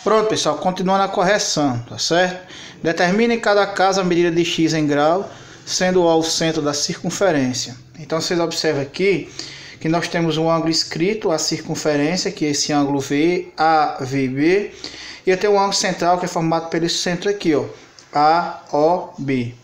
Pronto, pessoal, continuando a correção, tá certo? Determine em cada caso a medida de x em grau, sendo O o centro da circunferência. Então, vocês observam aqui que nós temos um ângulo escrito, a circunferência, que é esse ângulo V, AVB, e eu tenho um ângulo central que é formado pelo centro aqui, ó, AOB.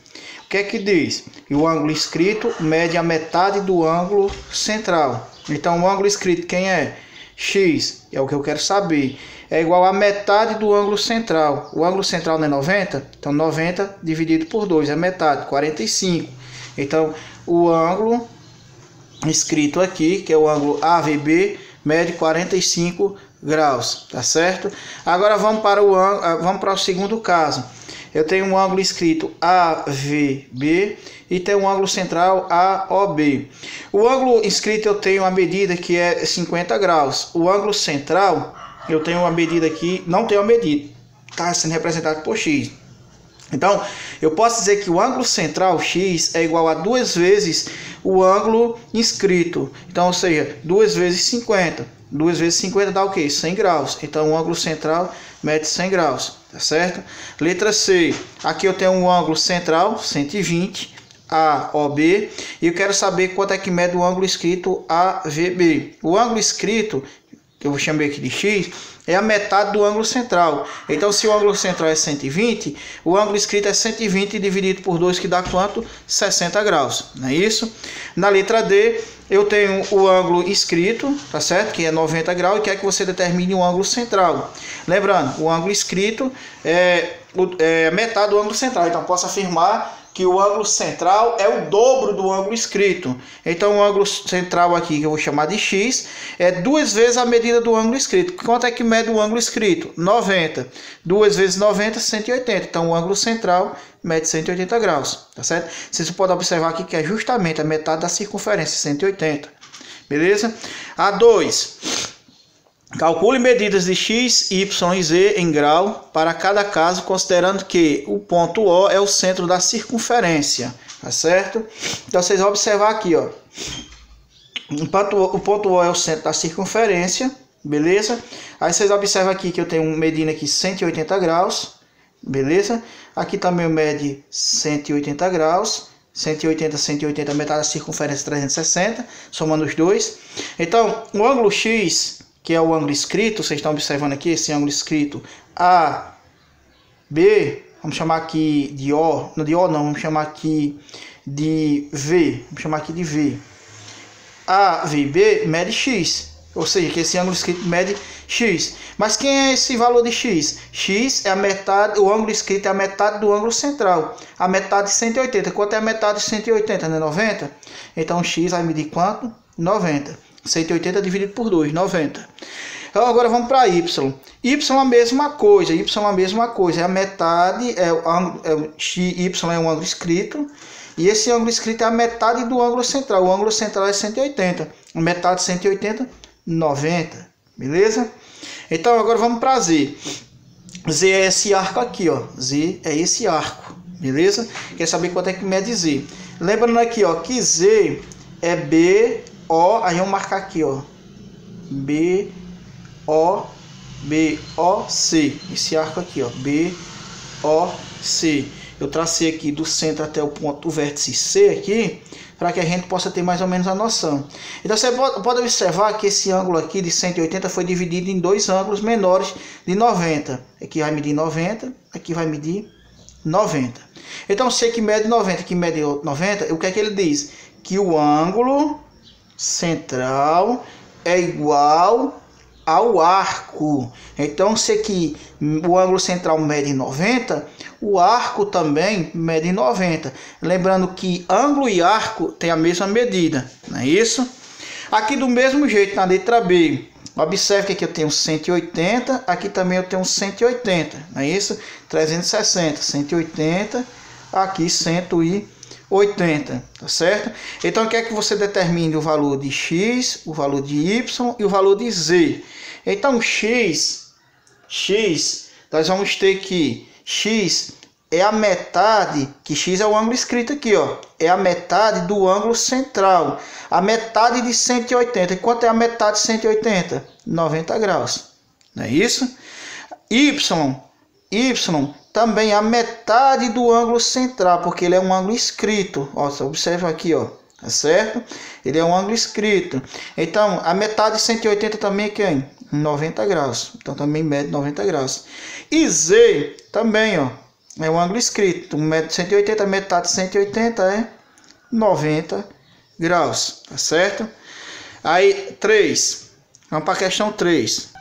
O que é que diz? Que o ângulo escrito mede a metade do ângulo central. Então, o ângulo escrito, quem é? X, é o que eu quero saber, é igual a metade do ângulo central. O ângulo central não é 90? Então 90 dividido por 2 é metade, 45. Então o ângulo escrito aqui, que é o ângulo AVB, mede 45 graus, tá certo? Agora vamos para o segundo caso. Eu tenho um ângulo escrito AVB e tenho um ângulo central AOB. O ângulo escrito eu tenho uma medida que é 50 graus. O ângulo central eu tenho uma medida aqui, não tenho a medida, está sendo representado por X. Então, eu posso dizer que o ângulo central X é igual a 2 vezes o ângulo inscrito. Então, ou seja, 2 vezes 50. 2 vezes 50 dá o quê? 100 graus. Então, o ângulo central mede 100 graus, tá certo? Letra C. Aqui eu tenho um ângulo central, 120, AOB. E eu quero saber quanto é que mede o ângulo escrito AVB. O ângulo escrito, que eu vou chamar aqui de X, é a metade do ângulo central. Então, se o ângulo central é 120, o ângulo escrito é 120 dividido por 2, que dá quanto? 60 graus, não é isso? Na letra D, eu tenho o ângulo escrito, tá certo? Que é 90 graus, e quer que você determine o ângulo central. Lembrando, o ângulo escrito é metade do ângulo central. Então, posso afirmar que o ângulo central é o dobro do ângulo escrito. Então, o ângulo central aqui, que eu vou chamar de X, é 2 vezes a medida do ângulo escrito. Quanto é que mede o ângulo escrito? 90. 2 vezes 90, 180. Então, o ângulo central mede 180 graus, tá certo? Vocês podem observar aqui que é justamente a metade da circunferência, 180. Beleza? A2. Calcule medidas de x, y e z em grau para cada caso, considerando que o ponto O é o centro da circunferência, tá certo? Então, vocês vão observar aqui, ó. O ponto O é o centro da circunferência, beleza? Aí vocês observam aqui que eu tenho medindo aqui 180 graus, beleza? Aqui também mede 180 graus. 180, 180, metade da circunferência, 360, somando os dois. Então, o ângulo X, que é o ângulo escrito, vocês estão observando aqui, esse ângulo escrito AB, vamos chamar aqui de O, não de O não, vamos chamar aqui de V, vamos chamar aqui de V. AVB mede X, ou seja, que esse ângulo escrito mede X. Mas quem é esse valor de X? X é a metade, o ângulo escrito é a metade do ângulo central, a metade de 180. Quanto é a metade de 180? Não é 90? Então X vai medir quanto? 90. 180 dividido por 2, 90. Então, agora vamos para Y. Y é a mesma coisa. Y é a mesma coisa. É a metade, Y é um ângulo escrito. E esse ângulo escrito é a metade do ângulo central. O ângulo central é 180. A metade de 180, 90. Beleza? Então, agora vamos para Z. Z é esse arco aqui, ó. Z é esse arco. Beleza? Quer saber quanto é que mede Z? Lembrando aqui, ó, que Z é B, O, aí vamos marcar aqui, ó, B, O, C, esse arco aqui, ó, B, O, C. Eu tracei aqui do centro até o ponto do vértice C aqui, para que a gente possa ter mais ou menos a noção. Então você pode observar que esse ângulo aqui de 180 foi dividido em dois ângulos menores de 90. Aqui vai medir 90, aqui vai medir 90. Então C que mede 90, que mede 90, o que é que ele diz? Que o ângulo central é igual ao arco. Então, se aqui o ângulo central mede 90, o arco também mede 90. Lembrando que ângulo e arco têm a mesma medida, não é isso? Aqui do mesmo jeito, na letra B, observe que aqui eu tenho 180, aqui também eu tenho 180, não é isso? 360, 180, aqui 180, tá certo? Então, quer que você determine o valor de X, o valor de Y e o valor de Z. Então, X, nós vamos ter que X é a metade, que X é o ângulo escrito aqui, ó, é a metade do ângulo central, a metade de 180. E quanto é a metade de 180? 90 graus, não é isso? Y também a metade do ângulo central, porque ele é um ângulo inscrito. Ó, observa aqui, ó, tá certo? Ele é um ângulo inscrito. Então, a metade de 180 também é quem? 90 graus. Então, também mede 90 graus. E Z também, ó, é um ângulo inscrito. 180, metade de 180 é 90 graus, tá certo? Aí, 3. Vamos para a questão 3.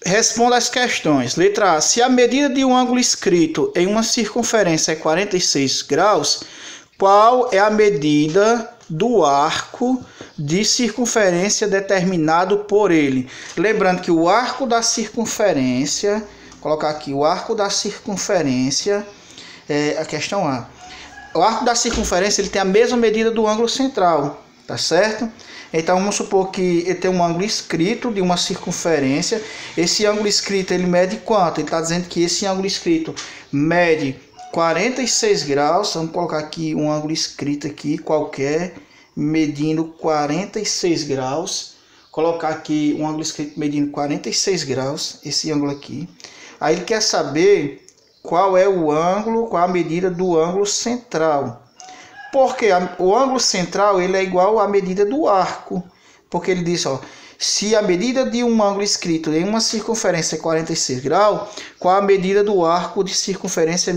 Responda as questões. Letra A. Se a medida de um ângulo inscrito em uma circunferência é 46 graus, qual é a medida do arco de circunferência determinado por ele? Lembrando que o arco da circunferência, colocar aqui, o arco da circunferência, é a questão A. O arco da circunferência ele tem a mesma medida do ângulo central, tá certo? Então vamos supor que ele tem um ângulo inscrito de uma circunferência. Esse ângulo inscrito ele mede quanto? Ele está dizendo que esse ângulo inscrito mede 46 graus. Vamos colocar aqui um ângulo inscrito aqui qualquer, medindo 46 graus. Colocar aqui um ângulo inscrito medindo 46 graus, esse ângulo aqui. Aí ele quer saber qual é o ângulo, qual a medida do ângulo central. Porque o ângulo central ele é igual à medida do arco. Porque ele diz, ó, se a medida de um ângulo inscrito em uma circunferência é 46 graus, qual a medida do arco de circunferência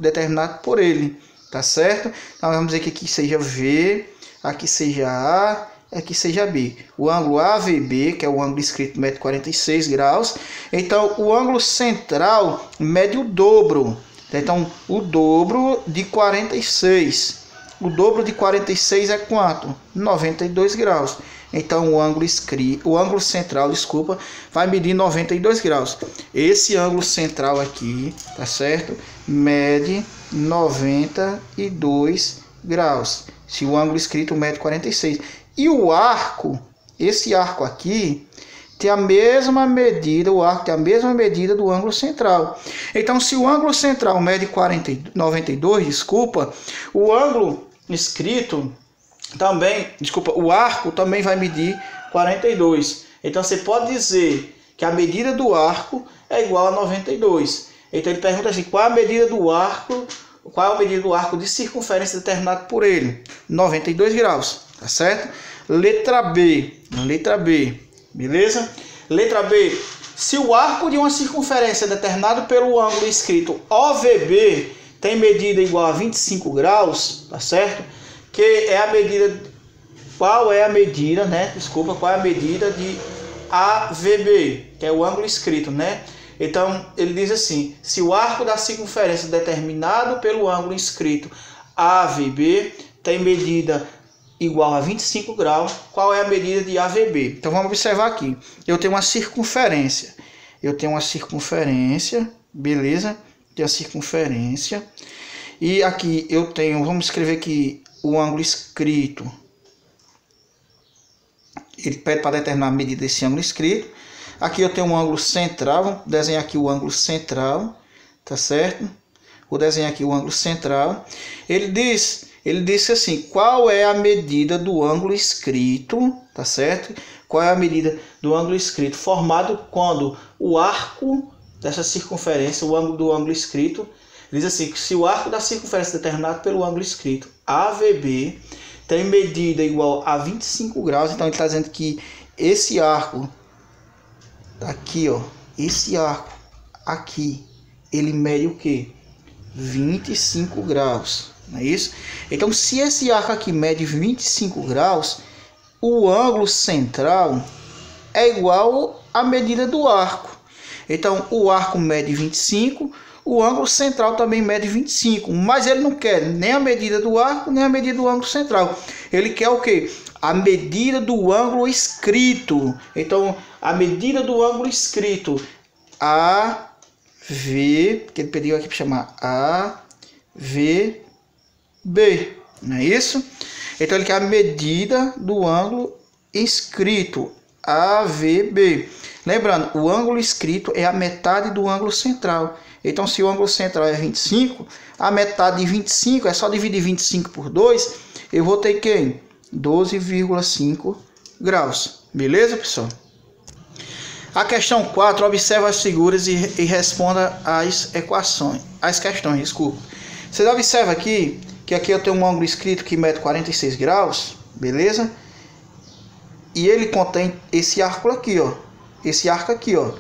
determinado por ele? Tá certo? Então vamos dizer que aqui seja V, aqui seja A, aqui seja B. O ângulo AVB, que é o ângulo inscrito, mede 46 graus. Então o ângulo central mede o dobro. Então o dobro de 46. O dobro de 46 é quanto? 92 graus. Então o ângulo central, desculpa, vai medir 92 graus. Esse ângulo central aqui, tá certo? Mede 92 graus. Se o ângulo inscrito mede 46. E o arco, esse arco aqui, tem a mesma medida, o arco tem a mesma medida do ângulo central. Então, se o ângulo central mede 92, desculpa, o ângulo inscrito também, o arco também vai medir 42. Então, você pode dizer que a medida do arco é igual a 92. Então, ele pergunta assim, qual a medida do arco, qual a medida do arco de circunferência determinado por ele? 92 graus, tá certo? Letra B, beleza? Letra B, se o arco de uma circunferência determinado pelo ângulo inscrito OVB tem medida igual a 25 graus, tá certo? Que é a medida, qual é a medida, né? Desculpa, qual é a medida de AVB, que é o ângulo inscrito, né? Então, ele diz assim, se o arco da circunferência determinado pelo ângulo inscrito AVB tem medida igual a 25 graus, qual é a medida de AVB? Então, vamos observar aqui. Eu tenho uma circunferência. Beleza? Tem a circunferência. E aqui eu tenho, vamos escrever aqui o ângulo inscrito. Ele pede para determinar a medida desse ângulo inscrito. Aqui eu tenho um ângulo central, vamos desenhar aqui o ângulo central, tá certo? Vou desenhar aqui o ângulo central. Ele disse assim, qual é a medida do ângulo inscrito, tá certo? Qual é a medida do ângulo inscrito formado quando o arco dessa circunferência, o ângulo do ângulo inscrito, diz assim, que se o arco da circunferência determinado pelo ângulo inscrito AVB tem medida igual a 25 graus, então ele está dizendo que esse arco aqui, ó, esse arco aqui, ele mede o quê? 25 graus, não é isso? Então, se esse arco aqui mede 25 graus, o ângulo central é igual à medida do arco. Então, o arco mede 25, o ângulo central também mede 25, mas ele não quer nem a medida do arco, nem a medida do ângulo central. Ele quer o quê? A medida do ângulo inscrito. Então, a medida do ângulo inscrito AV, que ele pediu aqui para chamar AVB, não é isso? Então, ele quer a medida do ângulo inscrito AVB. Lembrando, o ângulo inscrito é a metade do ângulo central. Então, se o ângulo central é 25, a metade de 25 é só dividir 25 por 2, eu vou ter quem? 12,5 graus. Beleza, pessoal? A questão 4, observa as figuras e responda as equações, as questões, desculpa. Vocês observam aqui, que aqui eu tenho um ângulo escrito que mede 46 graus, beleza? E ele contém esse arco aqui, ó. Esse arco aqui, ó.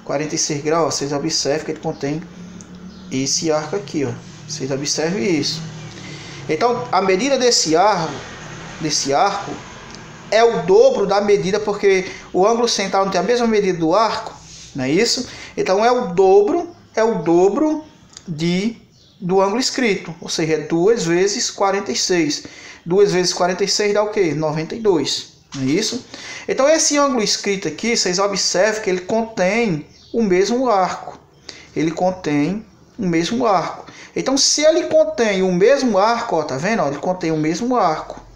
46 graus, vocês observam que ele contém esse arco aqui, ó. Vocês observem isso. Então, a medida desse arco é o dobro da medida, porque o ângulo central não tem a mesma medida do arco, não é isso? Então é o dobro do ângulo escrito, ou seja, é 2 vezes 46. 2 vezes 46 dá o quê? 92, não é isso? Então esse ângulo escrito aqui, vocês observam que ele contém o mesmo arco. Ele contém o mesmo arco. Então se ele contém o mesmo arco, ó, tá vendo? Ó, ele contém o mesmo arco.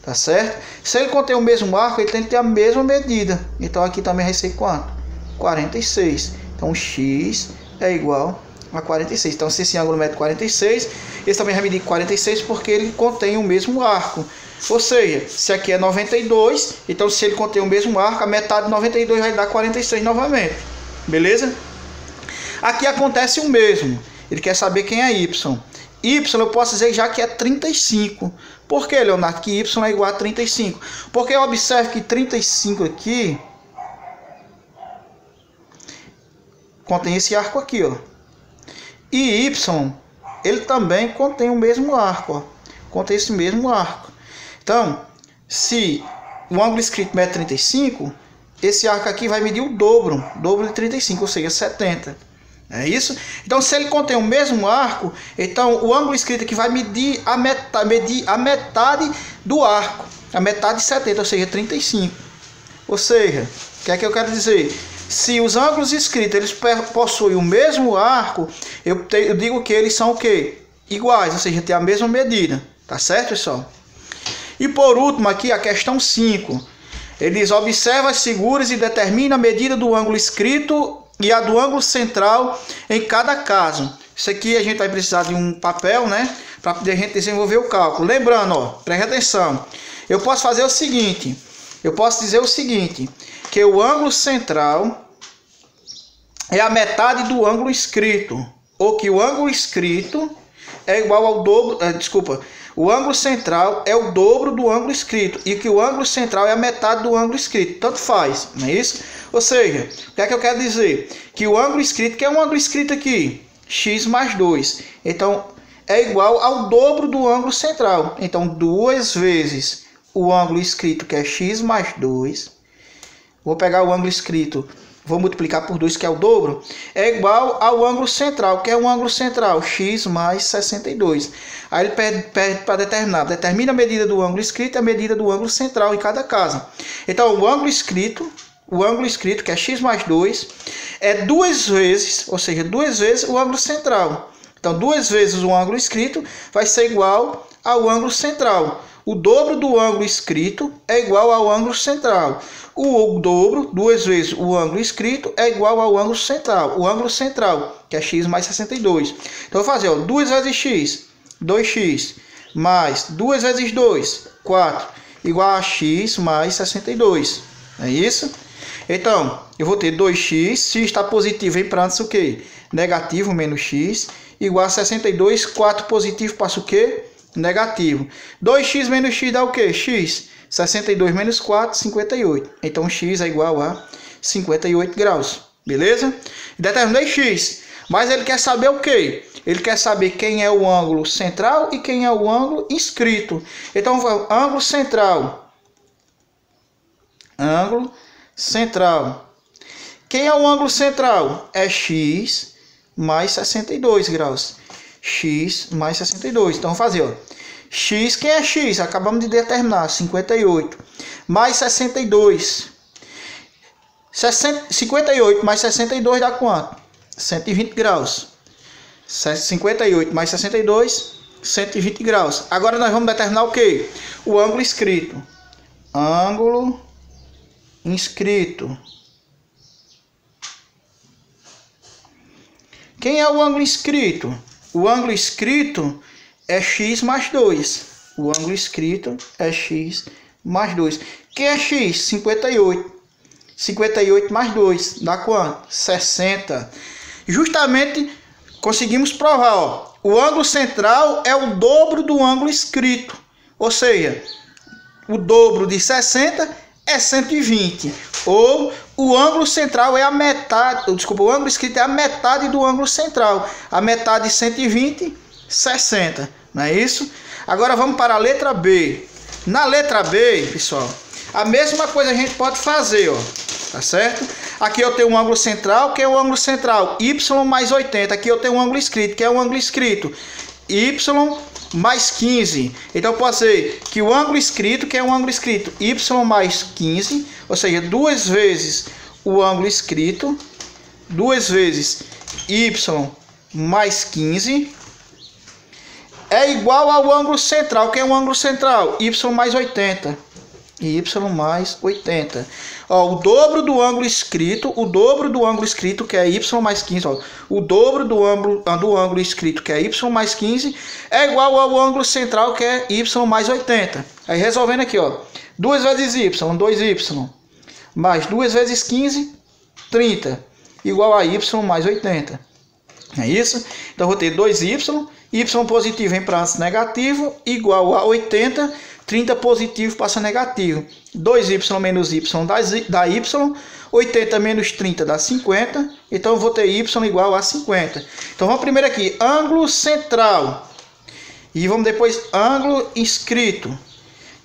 Tá certo? Se ele contém o mesmo arco, ele tem que ter a mesma medida. Então aqui também vai ser quanto? 46. Então x é igual a 46. Então se esse ângulo mede 46, esse também vai medir 46 porque ele contém o mesmo arco. Ou seja, se aqui é 92, então se ele contém o mesmo arco, a metade de 92 vai dar 46 novamente. Beleza? Aqui acontece o mesmo. Ele quer saber quem é y. Y eu posso dizer já que é 35. Por que, Leonardo, que y é igual a 35? Porque eu observo que 35 aqui contém esse arco aqui, ó. E y, ele também contém o mesmo arco, ó. Contém esse mesmo arco. Então, se o ângulo escrito mede 35, esse arco aqui vai medir o dobro de 35, ou seja, 70. É isso? Então, se ele contém o mesmo arco, então o ângulo escrito aqui vai medir a metade do arco. A metade de 70, ou seja, 35. Ou seja, o que é que eu quero dizer? Se os ângulos escritos eles possuem o mesmo arco, eu digo que eles são o quê? Iguais, ou seja, tem a mesma medida. Tá certo, pessoal? E por último aqui a questão 5. Eles observam as figuras e determinam a medida do ângulo escrito e a do ângulo central em cada caso. Isso aqui a gente vai precisar de um papel, né? Para poder a gente desenvolver o cálculo. Lembrando, ó, preste atenção. Eu posso fazer o seguinte. Eu posso dizer o seguinte. Que o ângulo central é a metade do ângulo escrito. Ou que o ângulo escrito é igual ao dobro... O ângulo central é o dobro do ângulo escrito. E que o ângulo central é a metade do ângulo escrito. Tanto faz, não é isso? Ou seja, o que é que eu quero dizer? Que o ângulo escrito, que é um ângulo escrito aqui, x mais 2. Então, é igual ao dobro do ângulo central. Então, 2 vezes o ângulo escrito, que é x mais 2. Vou pegar o ângulo escrito, vou multiplicar por 2, que é o dobro. É igual ao ângulo central, que é um ângulo central, x mais 62. Aí ele pede para determinar. Determina a medida do ângulo escrito e a medida do ângulo central em cada caso. Então, o ângulo escrito, que é x mais 2, é 2 vezes, ou seja, 2 vezes o ângulo central. Então, 2 vezes o ângulo escrito vai ser igual ao ângulo central. O dobro do ângulo escrito é igual ao ângulo central. O dobro, 2 vezes o ângulo escrito, é igual ao ângulo central. O ângulo central, que é x mais 62. Então, eu vou fazer, ó, 2 vezes x, 2x, mais 2 vezes 2, 4, igual a x mais 62. É isso? Então, eu vou ter 2x, x está positivo, vem para antes o quê? Negativo menos x, igual a 62, 4 positivo passa o quê? Negativo. 2x menos x dá o quê? X. 62 menos 4, 58. Então, x é igual a 58 graus. Beleza? Determinei x. Mas ele quer saber o quê? Ele quer saber quem é o ângulo central e quem é o ângulo inscrito. Então, ângulo central. Ângulo central. Quem é o ângulo central? É x mais 62 graus. X mais 62. Então, vamos fazer, ó. X, quem é x? Acabamos de determinar, 58. Mais 62. 58 mais 62 dá quanto? 120 graus. 58 mais 62, 120 graus. Agora nós vamos determinar o quê? O ângulo inscrito. Ângulo inscrito. Quem é o ângulo inscrito? O ângulo inscrito é x mais 2. O ângulo inscrito é x mais 2. Quem é x? 58. 58 mais 2, dá quanto? 60. Justamente conseguimos provar, ó, o ângulo central é o dobro do ângulo escrito. Ou seja, o dobro de 60 é 120. Ou o ângulo central é a metade, desculpa, o ângulo escrito é a metade do ângulo central. A metade de 120, 60. Não é isso? Agora vamos para a letra B. Na letra B, pessoal, a mesma coisa a gente pode fazer, ó. Tá certo? Aqui eu tenho um ângulo central, que é o ângulo central, y mais 80. Aqui eu tenho um ângulo escrito, que é o ângulo escrito, y mais 15. Então pode ser que o ângulo escrito, que é o ângulo escrito, y mais 15, ou seja, 2 vezes o ângulo escrito, 2 vezes y mais 15, é igual ao ângulo central, que é o ângulo central, y mais 80. Y mais 80. Ó, o dobro do ângulo escrito, que é y mais 15, ó, o dobro do ângulo escrito, que é y mais 15, é igual ao ângulo central, que é y mais 80. Aí resolvendo aqui, ó, 2 vezes y, 2y, mais 2 vezes 15, 30, igual a y mais 80. É isso? Então vou ter 2y, y positivo vem para antes negativo, igual a 80, 30 positivo passa negativo. 2y menos y dá y. 80 menos 30 dá 50. Então eu vou ter y igual a 50. Então vamos primeiro aqui. Ângulo central. E vamos depois ângulo escrito.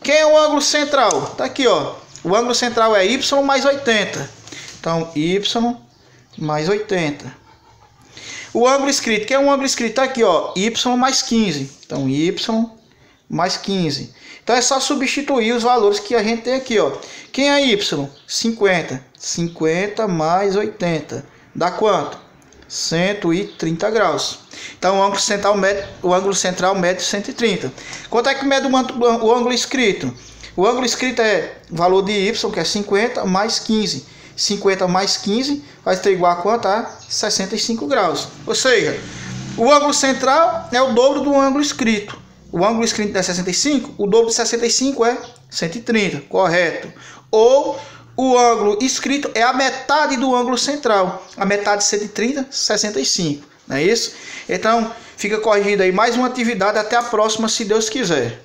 Quem é o ângulo central? Tá aqui, ó. O ângulo central é y mais 80. Então y mais 80. O ângulo escrito. Quem é o ângulo escrito? Tá aqui, ó. Y mais 15. Então y mais 15. Então é só substituir os valores que a gente tem aqui, ó. Quem é y? 50. 50 mais 80. Dá quanto? 130 graus. Então o ângulo central mede 130. Quanto é que mede o ângulo escrito? O ângulo escrito é valor de y, que é 50 mais 15. 50 mais 15 vai ter igual a quanto? A 65 graus. Ou seja, o ângulo central é o dobro do ângulo escrito. O ângulo escrito é 65, o dobro de 65 é 130, correto. Ou o ângulo escrito é a metade do ângulo central. A metade de 130, 65. Não é isso? Então, fica corrigido aí mais uma atividade. Até a próxima, se Deus quiser.